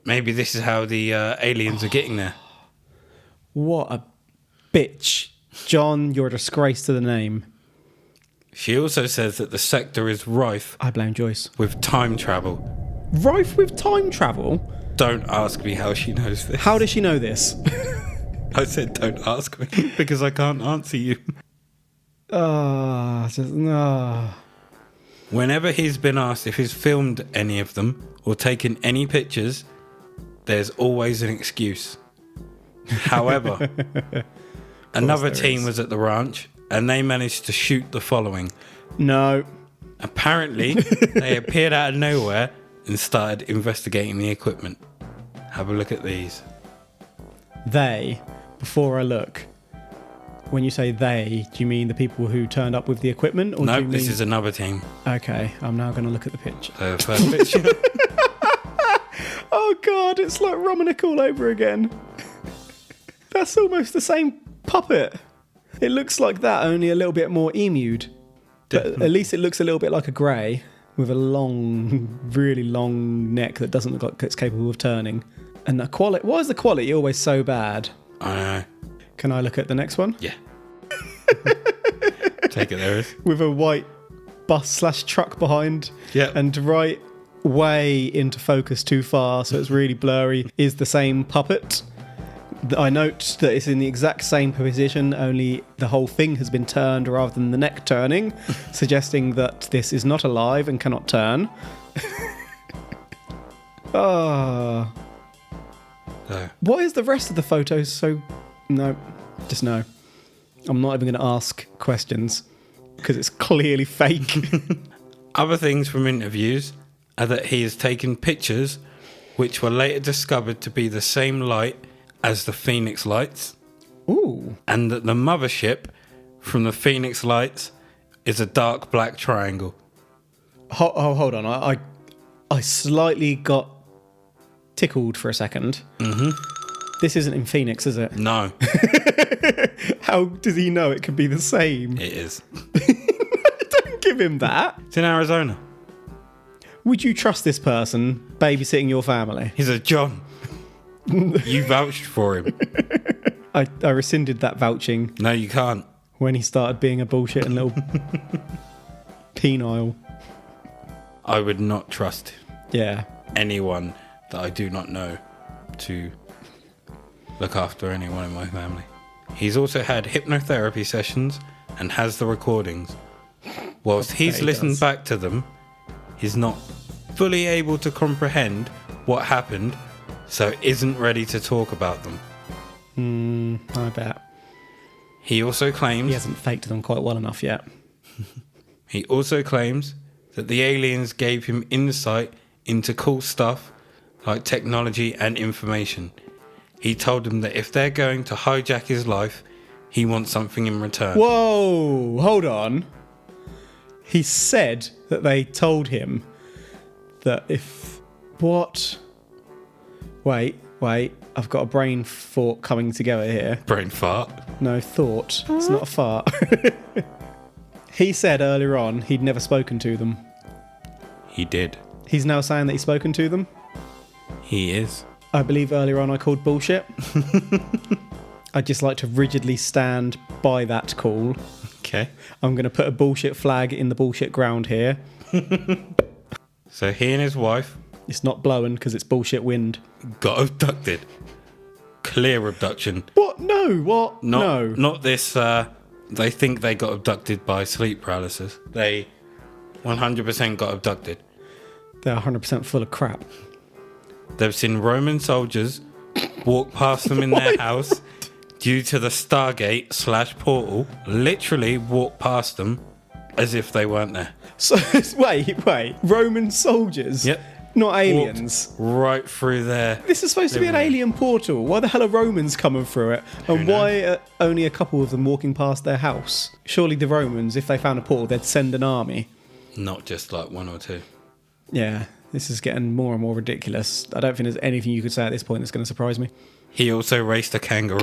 [SPEAKER 1] Maybe this is how the aliens are getting there.
[SPEAKER 2] What a bitch. John, you're a disgrace to the name.
[SPEAKER 1] She also says that the sector is rife
[SPEAKER 2] I blame Joyce.
[SPEAKER 1] with time travel.
[SPEAKER 2] Rife with time travel?
[SPEAKER 1] Don't ask me how she knows this.
[SPEAKER 2] How does she know this?
[SPEAKER 1] I said don't ask me because I can't answer you.
[SPEAKER 2] No.
[SPEAKER 1] Whenever he's been asked if he's filmed any of them or taken any pictures, there's always an excuse. However, another
[SPEAKER 2] there
[SPEAKER 1] team
[SPEAKER 2] is.
[SPEAKER 1] was at the ranch and they managed to shoot the following.
[SPEAKER 2] No.
[SPEAKER 1] Apparently, they appeared out of nowhere and started investigating the equipment. Have a look at these.
[SPEAKER 2] They, before I look, when you say they, do you mean the people who turned up with the equipment? Or
[SPEAKER 1] No,
[SPEAKER 2] do you
[SPEAKER 1] this
[SPEAKER 2] mean...
[SPEAKER 1] is another team.
[SPEAKER 2] Okay, I'm now going to look at the picture.
[SPEAKER 1] The first picture.
[SPEAKER 2] Oh god, it's like Romanik all over again. That's almost the same puppet. It looks like that, only a little bit more emued. But at least it looks a little bit like a grey, with a long, really long neck that doesn't look like it's capable of turning. And the quality, why is the quality always so bad?
[SPEAKER 1] I know.
[SPEAKER 2] Can I look at the next one?
[SPEAKER 1] Yeah. Take it there is.
[SPEAKER 2] With a white bus/truck behind.
[SPEAKER 1] Yeah.
[SPEAKER 2] And right way into focus too far, so it's really blurry, is the same puppet. I note that it's in the exact same position, only the whole thing has been turned rather than the neck turning, suggesting that this is not alive and cannot turn. Ah.
[SPEAKER 1] So,
[SPEAKER 2] Why is the rest of the photos so... No, just no. I'm not even going to ask questions, because it's clearly fake.
[SPEAKER 1] other things from interviews are that he has taken pictures which were later discovered to be the same light as the Phoenix lights,
[SPEAKER 2] Ooh.
[SPEAKER 1] and that the mothership from the Phoenix lights is a dark black triangle.
[SPEAKER 2] Hold on. I slightly got tickled for a second. Mm-hmm. This isn't in Phoenix, is it?
[SPEAKER 1] No,
[SPEAKER 2] How does he know it could be the same?
[SPEAKER 1] it is.
[SPEAKER 2] Don't give him that.
[SPEAKER 1] It's in Arizona.
[SPEAKER 2] Would you trust this person babysitting your family?
[SPEAKER 1] He's a John. You vouched for him.
[SPEAKER 2] I rescinded that vouching.
[SPEAKER 1] No, you can't.
[SPEAKER 2] when he started being a bullshit and little penile.
[SPEAKER 1] I would not trust
[SPEAKER 2] Yeah.
[SPEAKER 1] anyone that I do not know to look after anyone in my family. He's also had hypnotherapy sessions and has the recordings. Whilst he's
[SPEAKER 2] he
[SPEAKER 1] listened
[SPEAKER 2] does.
[SPEAKER 1] back to them, he's not fully able to comprehend what happened, so isn't ready to talk about them.
[SPEAKER 2] I bet.
[SPEAKER 1] He also claims
[SPEAKER 2] He hasn't faked them quite well enough yet.
[SPEAKER 1] that the aliens gave him insight into cool stuff like technology and information. He told them that if they're going to hijack his life, he wants something in return.
[SPEAKER 2] Whoa, hold on. He said that they told him that if... What? Wait, I've got a brain thought coming together here.
[SPEAKER 1] Brain fart.
[SPEAKER 2] No, thought. It's not a fart. He said earlier on he'd never spoken to them.
[SPEAKER 1] He did.
[SPEAKER 2] He's now saying that he's spoken to them.
[SPEAKER 1] He is.
[SPEAKER 2] I believe earlier on I called bullshit. I'd just like to rigidly stand by that call.
[SPEAKER 1] Okay.
[SPEAKER 2] I'm going to put a bullshit flag in the bullshit ground here.
[SPEAKER 1] So he and his wife
[SPEAKER 2] It's not blowing because it's bullshit wind.
[SPEAKER 1] got abducted. Clear abduction.
[SPEAKER 2] What? No. What? No.
[SPEAKER 1] Not this, they think they got abducted by sleep paralysis. They 100% got abducted.
[SPEAKER 2] They're 100% full of crap.
[SPEAKER 1] They've seen Roman soldiers walk past them in their house due to the Stargate/portal. Literally walk past them as if they weren't there.
[SPEAKER 2] So, wait. Roman soldiers?
[SPEAKER 1] Yep.
[SPEAKER 2] Not aliens.
[SPEAKER 1] Walked right through there.
[SPEAKER 2] This is supposed to be an alien portal. Why the hell are Romans coming through it? And why are only a couple of them walking past their house? Surely the Romans, if they found a portal, they'd send an army.
[SPEAKER 1] Not just like one or two.
[SPEAKER 2] Yeah, this is getting more and more ridiculous. I don't think there's anything you could say at this point that's going to surprise me.
[SPEAKER 1] He also raced a kangaroo.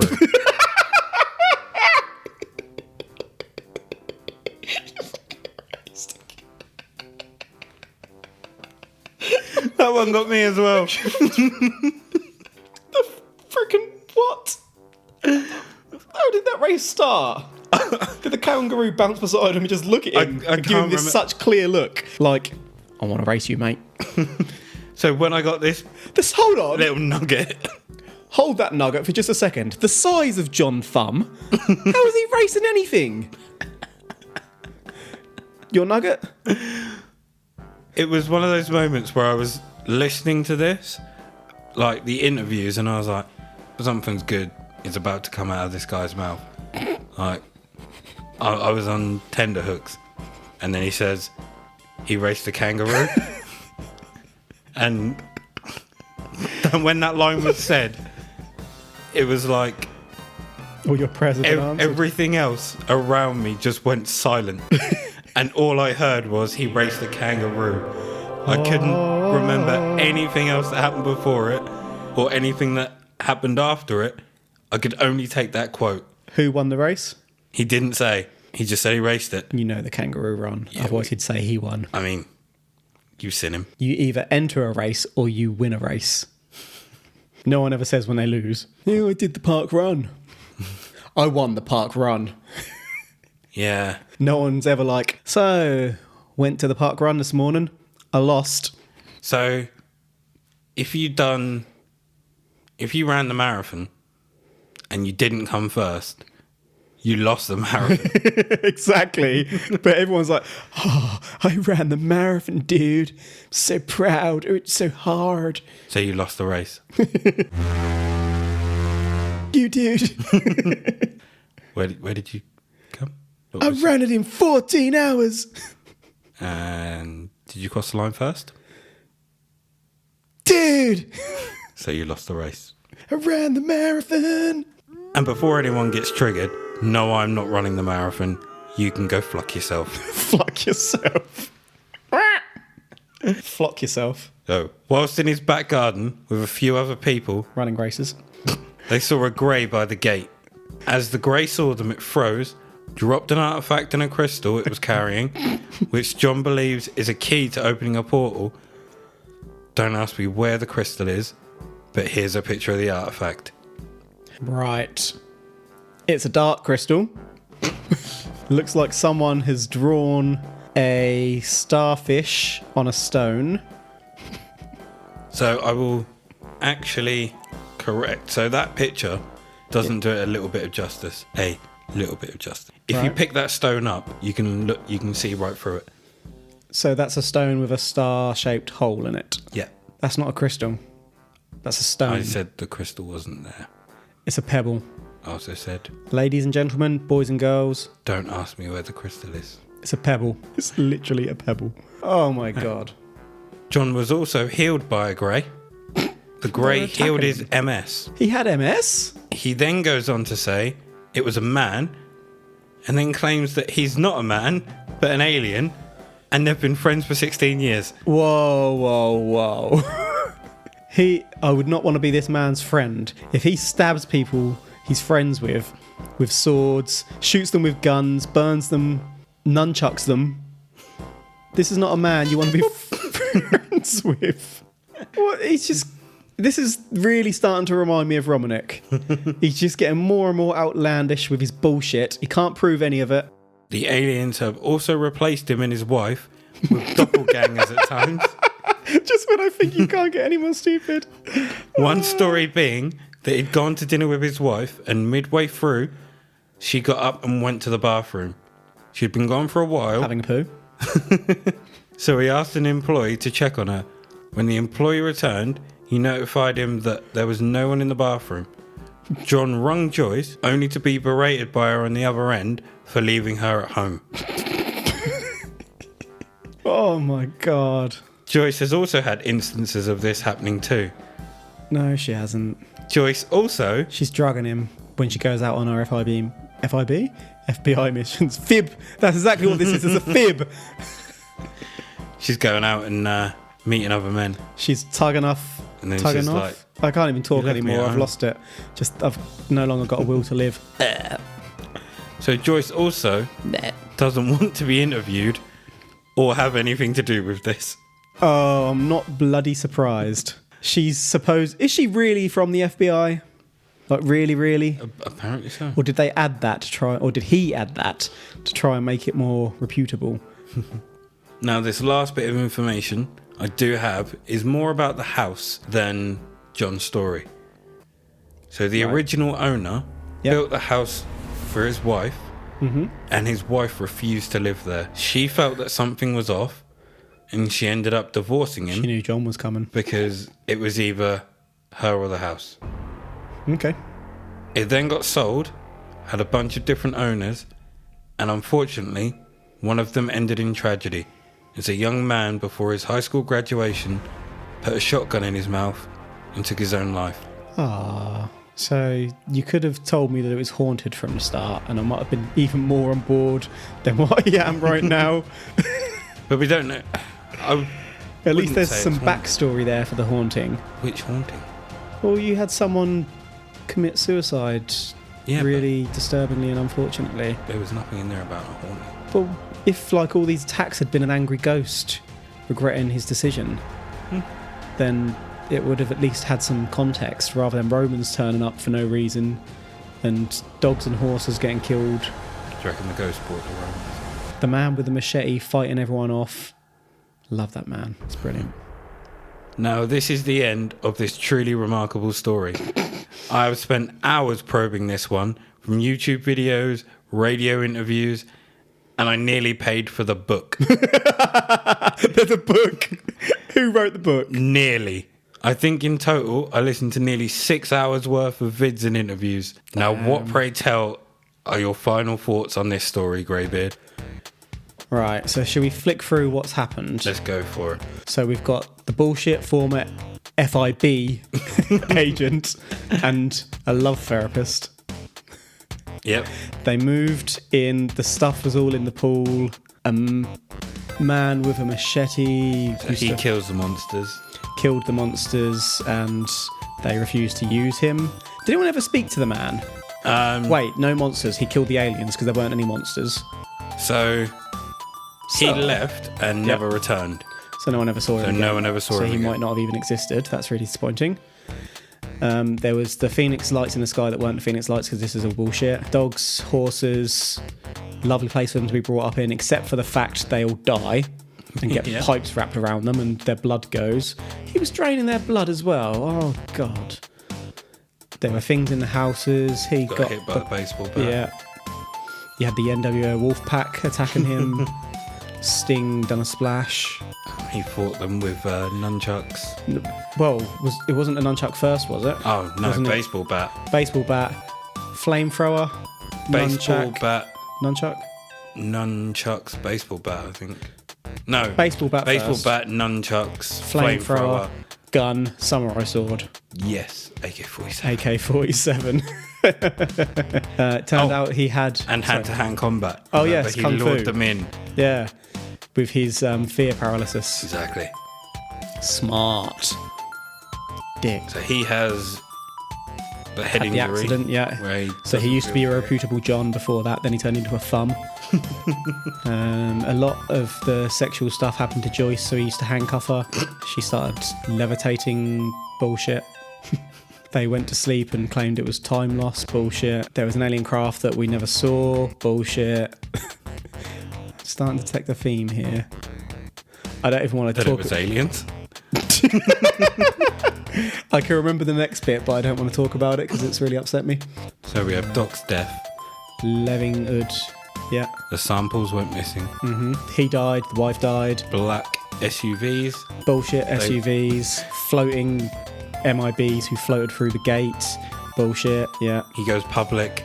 [SPEAKER 1] That one got me as well.
[SPEAKER 2] Freaking what? How did that race start? Did the kangaroo bounce beside him and just look at him
[SPEAKER 1] I
[SPEAKER 2] and give him
[SPEAKER 1] can't
[SPEAKER 2] this
[SPEAKER 1] remember.
[SPEAKER 2] such clear look? Like, I want to race you, mate.
[SPEAKER 1] So when I got this
[SPEAKER 2] Hold on.
[SPEAKER 1] little nugget,
[SPEAKER 2] Hold that nugget for just a second. The size of John Thumb. How is he racing anything? Your nugget?
[SPEAKER 1] it was one of those moments where I was listening to this, like the interviews, and I was like, something's good is about to come out of this guy's mouth. Like, I was on tenterhooks, and then he says he raced a kangaroo, and when that line was said, it was like
[SPEAKER 2] Or your president answered?
[SPEAKER 1] everything else around me just went silent, and all I heard was he raced a kangaroo. I couldn't remember anything else that happened before it or anything that happened after it. I could only take that quote.
[SPEAKER 2] Who won the race?
[SPEAKER 1] He didn't say. He just said he raced it.
[SPEAKER 2] You know the kangaroo run. Otherwise he'd say he won.
[SPEAKER 1] I mean, you've seen him.
[SPEAKER 2] You either enter a race or you win a race. No one ever says when they lose, I did the park run. I won the park run.
[SPEAKER 1] Yeah.
[SPEAKER 2] No one's ever like, so, went to the park run this morning. I lost.
[SPEAKER 1] So, if you ran the marathon and you didn't come first, you lost the marathon.
[SPEAKER 2] Exactly. But everyone's like, oh, I ran the marathon, dude. So proud. It's so hard.
[SPEAKER 1] So you lost the race.
[SPEAKER 2] You dude.
[SPEAKER 1] Where did you come? What
[SPEAKER 2] I
[SPEAKER 1] was-
[SPEAKER 2] ran it in 14 hours.
[SPEAKER 1] And did you cross the line first?
[SPEAKER 2] Dude.
[SPEAKER 1] So you lost the race.
[SPEAKER 2] I ran the marathon.
[SPEAKER 1] And before anyone gets triggered, no, I'm not running the marathon. You can go flock yourself.
[SPEAKER 2] Flock yourself. Flock yourself.
[SPEAKER 1] So, whilst in his back garden with a few other people,
[SPEAKER 2] Running races.
[SPEAKER 1] they saw a grey by the gate. As the grey saw them, it froze, dropped an artifact and a crystal it was carrying, which John believes is a key to opening a portal. Don't ask me where the crystal is, but here's a picture of the artifact.
[SPEAKER 2] Right. It's a dark crystal. Looks like someone has drawn a starfish on a stone.
[SPEAKER 1] So I will actually correct. So that picture doesn't do it a little bit of justice. A little bit of justice. If you
[SPEAKER 2] Right.
[SPEAKER 1] pick that stone up, you can see right through it.
[SPEAKER 2] So that's a stone with a star-shaped hole in it.
[SPEAKER 1] Yeah.
[SPEAKER 2] That's not a crystal. That's a stone.
[SPEAKER 1] I said the crystal wasn't there.
[SPEAKER 2] It's a pebble.
[SPEAKER 1] I also said,
[SPEAKER 2] Ladies and gentlemen, boys and girls,
[SPEAKER 1] don't ask me where the crystal is.
[SPEAKER 2] it's a pebble. It's literally a pebble. Oh my god.
[SPEAKER 1] John was also healed by a grey. The grey
[SPEAKER 2] attacking
[SPEAKER 1] healed his
[SPEAKER 2] him.
[SPEAKER 1] MS.
[SPEAKER 2] He had MS?
[SPEAKER 1] He then goes on to say it was a man, and then claims that he's not a man, but an alien, and they've been friends for 16 years.
[SPEAKER 2] Whoa, whoa, whoa. I would not want to be this man's friend. If he stabs people he's friends with swords, shoots them with guns, burns them, nunchucks them, this is not a man you want to be friends with. What? This is really starting to remind me of Romanik. He's just getting more and more outlandish with his bullshit. He can't prove any of it.
[SPEAKER 1] The aliens have also replaced him and his wife with doppelgangers at times.
[SPEAKER 2] Just when I think you can't get any more stupid.
[SPEAKER 1] One story being that he'd gone to dinner with his wife, and midway through, she got up and went to the bathroom. She'd been gone for a while,
[SPEAKER 2] Having a poo.
[SPEAKER 1] so he asked an employee to check on her. When the employee returned, he notified him that there was no one in the bathroom. John rung Joyce, only to be berated by her on the other end for leaving her at home.
[SPEAKER 2] Oh my god.
[SPEAKER 1] Joyce has also had instances of this happening too.
[SPEAKER 2] No, she hasn't.
[SPEAKER 1] Joyce also...
[SPEAKER 2] She's drugging him when she goes out on her FBI missions. Fib. That's exactly what this is. It's a fib.
[SPEAKER 1] She's going out and meeting other men.
[SPEAKER 2] She's tugging off.
[SPEAKER 1] And then
[SPEAKER 2] Tugging
[SPEAKER 1] she's
[SPEAKER 2] off.
[SPEAKER 1] like,
[SPEAKER 2] I can't even talk
[SPEAKER 1] "You left me
[SPEAKER 2] anymore.
[SPEAKER 1] at
[SPEAKER 2] I've
[SPEAKER 1] home."
[SPEAKER 2] lost it. I've no longer got a will to live.
[SPEAKER 1] So Joyce also doesn't want to be interviewed or have anything to do with this.
[SPEAKER 2] Oh, I'm not bloody surprised. Is she really from the FBI? Like really, really?
[SPEAKER 1] Apparently so.
[SPEAKER 2] Or did they add that to try, or did he add that to try and make it more reputable?
[SPEAKER 1] Now, this last bit of information I do have is more about the house than John's story. So the
[SPEAKER 2] Right.
[SPEAKER 1] original owner
[SPEAKER 2] Yep.
[SPEAKER 1] built the house for his wife, and his wife refused to live there. She felt that something was off, and she ended up divorcing him
[SPEAKER 2] She knew John was coming.
[SPEAKER 1] because it was either her or the house.
[SPEAKER 2] Okay.
[SPEAKER 1] It then got sold, had a bunch of different owners, and unfortunately, one of them ended in tragedy. As a young man before his high school graduation put a shotgun in his mouth and took his own life.
[SPEAKER 2] Ah. So you could have told me that it was haunted from the start, and I might have been even more on board than what I am right now.
[SPEAKER 1] But we don't know.
[SPEAKER 2] At least
[SPEAKER 1] wouldn't
[SPEAKER 2] there's
[SPEAKER 1] say
[SPEAKER 2] some
[SPEAKER 1] it's haunted.
[SPEAKER 2] backstory there for the haunting.
[SPEAKER 1] Which haunting?
[SPEAKER 2] Well, you had someone commit suicide
[SPEAKER 1] Yeah,
[SPEAKER 2] really disturbingly and unfortunately.
[SPEAKER 1] but there was nothing in there about a haunting.
[SPEAKER 2] Well, if like all these attacks had been an angry ghost regretting his decision, then it would have at least had some context rather than Romans turning up for no reason and dogs and horses getting killed.
[SPEAKER 1] Do you reckon the ghost brought the Romans?
[SPEAKER 2] The man with the machete fighting everyone off. Love that man. It's brilliant.
[SPEAKER 1] Now, this is the end of this truly remarkable story. I have spent hours probing this one, from YouTube videos, radio interviews, and I nearly paid for the book.
[SPEAKER 2] There's a book. Who wrote the book?
[SPEAKER 1] Nearly. I think in total, I listened to nearly 6 hours worth of vids and interviews. Now, what, pray tell, are your final thoughts on this story, Greybeard?
[SPEAKER 2] Right, so should we flick through what's happened?
[SPEAKER 1] Let's go for it.
[SPEAKER 2] So we've got the bullshit former FIB agent and a love therapist.
[SPEAKER 1] Yep.
[SPEAKER 2] They moved in, the stuff was all in the pool. A man with a machete
[SPEAKER 1] So he kills the monsters.
[SPEAKER 2] killed the monsters and they refused to use him. Did anyone ever speak to the man? Wait, no monsters. He killed the aliens because there weren't any monsters.
[SPEAKER 1] So he
[SPEAKER 2] So-
[SPEAKER 1] left and never returned.
[SPEAKER 2] So no one ever saw him.
[SPEAKER 1] So
[SPEAKER 2] again.
[SPEAKER 1] no one ever saw
[SPEAKER 2] So
[SPEAKER 1] him
[SPEAKER 2] he
[SPEAKER 1] again.
[SPEAKER 2] might not have even existed. That's really disappointing. There was the Phoenix lights in the sky that weren't the Phoenix lights because this is all bullshit. Dogs, horses, lovely place for them to be brought up in, except for the fact they all die and get
[SPEAKER 1] Yeah.
[SPEAKER 2] pipes wrapped around them and their blood goes. He was draining their blood as well. Oh, God. There were things in the houses. He
[SPEAKER 1] Got hit by a baseball bat.
[SPEAKER 2] Yeah. You had the NWO wolf pack attacking him. Sting done a splash.
[SPEAKER 1] He fought them with nunchucks.
[SPEAKER 2] Well, it wasn't a nunchuck first, was it?
[SPEAKER 1] Oh, no,
[SPEAKER 2] Wasn't it?
[SPEAKER 1] baseball bat.
[SPEAKER 2] Baseball bat, flamethrower,
[SPEAKER 1] Baseball
[SPEAKER 2] nunchuck,
[SPEAKER 1] bat,
[SPEAKER 2] nunchuck,
[SPEAKER 1] nunchucks, baseball bat, I think. No.
[SPEAKER 2] baseball bat,
[SPEAKER 1] Baseball
[SPEAKER 2] first.
[SPEAKER 1] bat, nunchucks,
[SPEAKER 2] Flamethrower,
[SPEAKER 1] flamethrower.
[SPEAKER 2] gun, samurai sword,
[SPEAKER 1] Yes, AK-47.
[SPEAKER 2] AK-47. Turned out he had
[SPEAKER 1] And hand-to-hand combat.
[SPEAKER 2] Oh,
[SPEAKER 1] Remember,
[SPEAKER 2] yes,
[SPEAKER 1] he
[SPEAKER 2] Kung
[SPEAKER 1] lured
[SPEAKER 2] Fu.
[SPEAKER 1] them in.
[SPEAKER 2] Yeah, with his fear paralysis.
[SPEAKER 1] Exactly.
[SPEAKER 2] Smart. Dick.
[SPEAKER 1] So he has the head
[SPEAKER 2] Had the
[SPEAKER 1] injury.
[SPEAKER 2] accident, yeah.
[SPEAKER 1] Where
[SPEAKER 2] So he
[SPEAKER 1] doesn't
[SPEAKER 2] used to be a
[SPEAKER 1] feel great.
[SPEAKER 2] reputable John before that, then he turned into a thumb. A lot of the sexual stuff happened to Joyce, so he used to handcuff her. She started levitating bullshit. They went to sleep and claimed it was time loss bullshit. There was an alien craft that we never saw bullshit. Starting to detect a theme here. I don't even want to
[SPEAKER 1] That it
[SPEAKER 2] talk.
[SPEAKER 1] was aliens.
[SPEAKER 2] I can remember the next bit, but I don't want to talk about it because it's really upset me.
[SPEAKER 1] So we have Doc's death.
[SPEAKER 2] Levingwood, yeah.
[SPEAKER 1] The samples went missing.
[SPEAKER 2] He died, the wife died.
[SPEAKER 1] Black SUVs.
[SPEAKER 2] Bullshit SUVs, floating MIBs who floated through the gates. Bullshit, yeah,
[SPEAKER 1] He goes public.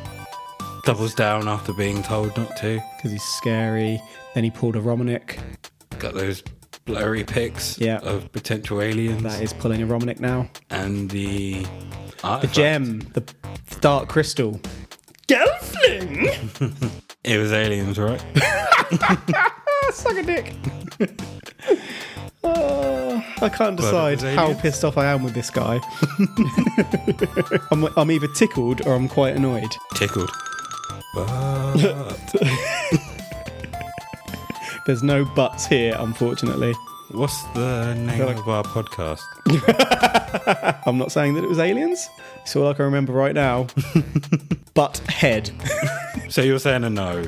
[SPEAKER 1] Doubles down after being told not to.
[SPEAKER 2] because he's scary. Then he pulled a Romanik.
[SPEAKER 1] Got those blurry pics
[SPEAKER 2] Yeah.
[SPEAKER 1] of potential aliens.
[SPEAKER 2] That is pulling a Romanik now.
[SPEAKER 1] And the
[SPEAKER 2] The
[SPEAKER 1] artifact.
[SPEAKER 2] gem, the dark crystal.
[SPEAKER 3] Gelfling!
[SPEAKER 1] It was aliens, right?
[SPEAKER 2] Suck a dick. I can't
[SPEAKER 1] But
[SPEAKER 2] decide
[SPEAKER 1] it was
[SPEAKER 2] how
[SPEAKER 1] aliens.
[SPEAKER 2] pissed off I am with this guy. I'm either tickled or I'm quite annoyed.
[SPEAKER 1] Tickled. But
[SPEAKER 2] There's no buts here, unfortunately.
[SPEAKER 1] what's the name of our podcast?
[SPEAKER 2] I'm not saying that it was aliens. It's all I can remember right now. Butt head.
[SPEAKER 1] So you're saying a no.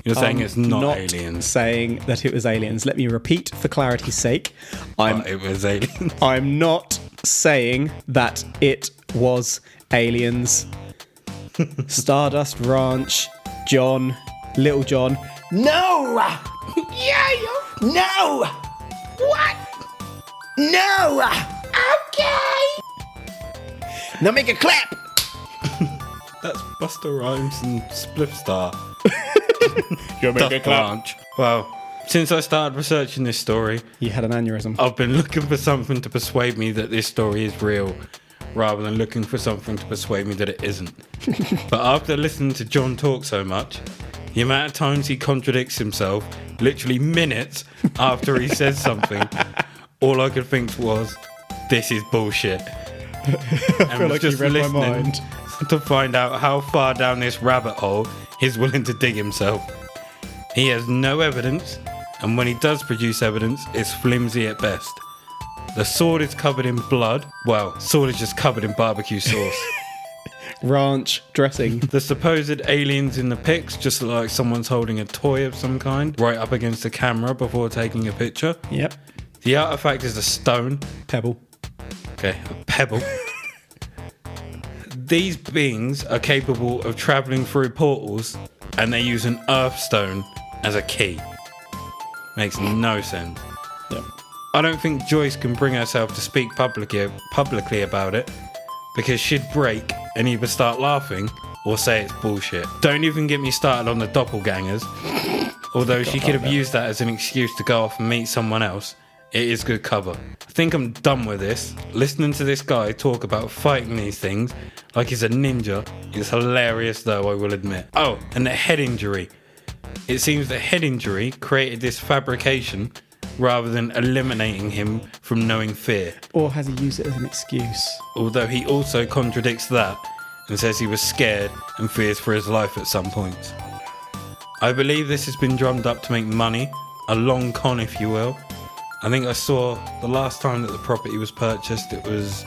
[SPEAKER 1] You're saying
[SPEAKER 2] I'm
[SPEAKER 1] it's not aliens.
[SPEAKER 2] Saying that it was aliens. Let me repeat for clarity's sake.
[SPEAKER 1] But it was aliens.
[SPEAKER 2] I'm not saying that it was aliens. Stardust Ranch, John, Little John.
[SPEAKER 3] No! Yeah, yo! No! What? No! Okay! Now make a clap!
[SPEAKER 1] That's Buster Rhymes and Spliff Star.
[SPEAKER 2] You
[SPEAKER 1] Duck Ranch. Well, since I started researching this story,
[SPEAKER 2] You had an aneurysm.
[SPEAKER 1] I've been looking for something to persuade me that this story is real, rather than looking for something to persuade me that it isn't. But after listening to John talk so much, the amount of times he contradicts himself, literally minutes after he says something, all I could think was, this is bullshit. And
[SPEAKER 2] feel like you read my mind.
[SPEAKER 1] to find out how far down this rabbit hole he's willing to dig himself. He has no evidence, and when he does produce evidence, it's flimsy at best. The sword is covered in blood. Well, sword is just covered in barbecue sauce.
[SPEAKER 2] Ranch dressing.
[SPEAKER 1] The supposed aliens in the pics just look like someone's holding a toy of some kind right up against the camera before taking a picture.
[SPEAKER 2] Yep.
[SPEAKER 1] The artifact is a stone.
[SPEAKER 2] Pebble.
[SPEAKER 1] Okay, a pebble. These beings are capable of travelling through portals, and they use an earthstone as a key. Makes no sense.
[SPEAKER 2] Yep.
[SPEAKER 1] I don't think Joyce can bring herself to speak publicly about it, because she'd break and either start laughing or say it's bullshit. Don't even get me started on the doppelgangers. Although she could have used that as an excuse to go off and meet someone else, it is good cover. I think I'm done with this. Listening to this guy talk about fighting these things like he's a ninja is hilarious, though, I will admit. Oh, and the head injury. It seems the head injury created this fabrication rather than eliminating him from knowing fear.
[SPEAKER 2] Or has he used it as an excuse?
[SPEAKER 1] Although he also contradicts that and says he was scared and fears for his life at some points. I believe this has been drummed up to make money, a long con if you will. I think I saw the last time that the property was purchased, it was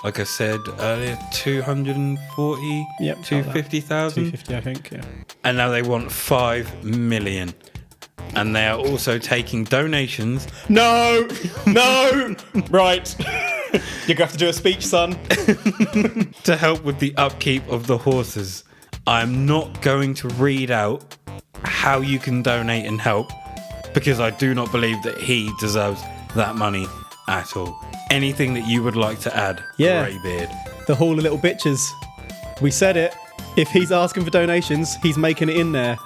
[SPEAKER 1] like I said earlier, 240,
[SPEAKER 2] Yep,
[SPEAKER 1] 250,000.
[SPEAKER 2] 250, I think, yeah.
[SPEAKER 1] And now they want 5 million. And they are also taking donations.
[SPEAKER 2] No! Right. You're going to have to do a speech, son.
[SPEAKER 1] To help with the upkeep of the horses. I'm not going to read out how you can donate and help, because I do not believe that he deserves that money at all. Anything that you would like to add,
[SPEAKER 2] Yeah.
[SPEAKER 1] Greybeard?
[SPEAKER 2] The Hall of Little Bitches. We said it. If he's asking for donations, he's making it in there.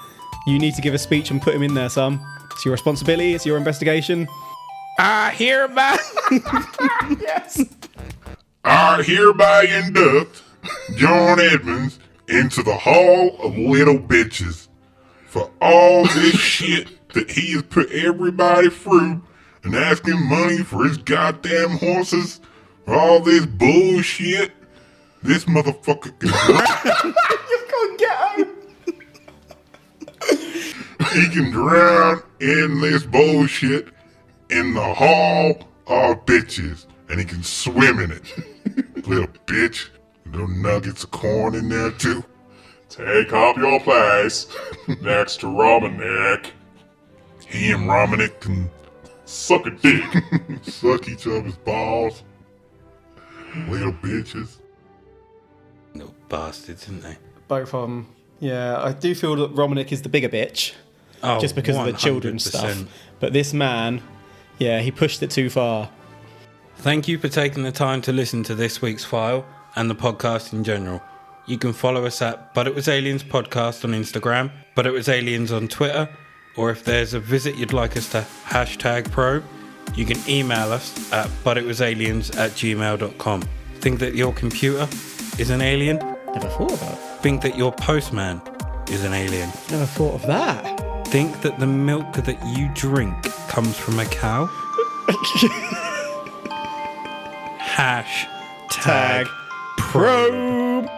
[SPEAKER 2] You need to give a speech and put him in there, son. It's your responsibility. It's your investigation.
[SPEAKER 1] I hereby.
[SPEAKER 2] Yes.
[SPEAKER 4] I hereby induct John Edmonds into the Hall of Little Bitches for all this shit that he has put everybody through and asking money for his goddamn horses, for all this bullshit. This motherfucker can
[SPEAKER 2] You've gone ghetto.
[SPEAKER 4] he can drown in this bullshit in the Hall of Bitches, and he can swim in it. Little bitch. Little nuggets of corn in there too.
[SPEAKER 5] Take up your place next to Romanek.
[SPEAKER 4] He and Romanek can
[SPEAKER 5] Suck a dick.
[SPEAKER 4] suck each other's balls. Little bitches.
[SPEAKER 1] Little bastards, isn't they?
[SPEAKER 2] Both of them. Yeah, I do feel that Romanik is the bigger bitch.
[SPEAKER 1] Oh,
[SPEAKER 2] Just because of the children's
[SPEAKER 1] 100%.
[SPEAKER 2] stuff. But this man, yeah, he pushed it too far.
[SPEAKER 1] Thank you for taking the time to listen to this week's file and the podcast in general. You can follow us at But It Was Aliens Podcast on Instagram, But It Was Aliens on Twitter, or if there's a visit you'd like us to #probe, you can email us at butitwasaliens@gmail.com. Think that your computer is an alien?
[SPEAKER 2] Never thought of that.
[SPEAKER 1] Think that your postman is an alien?
[SPEAKER 2] Never thought of that.
[SPEAKER 1] Think that the milk that you drink comes from a cow?
[SPEAKER 2] Tag
[SPEAKER 1] #probe.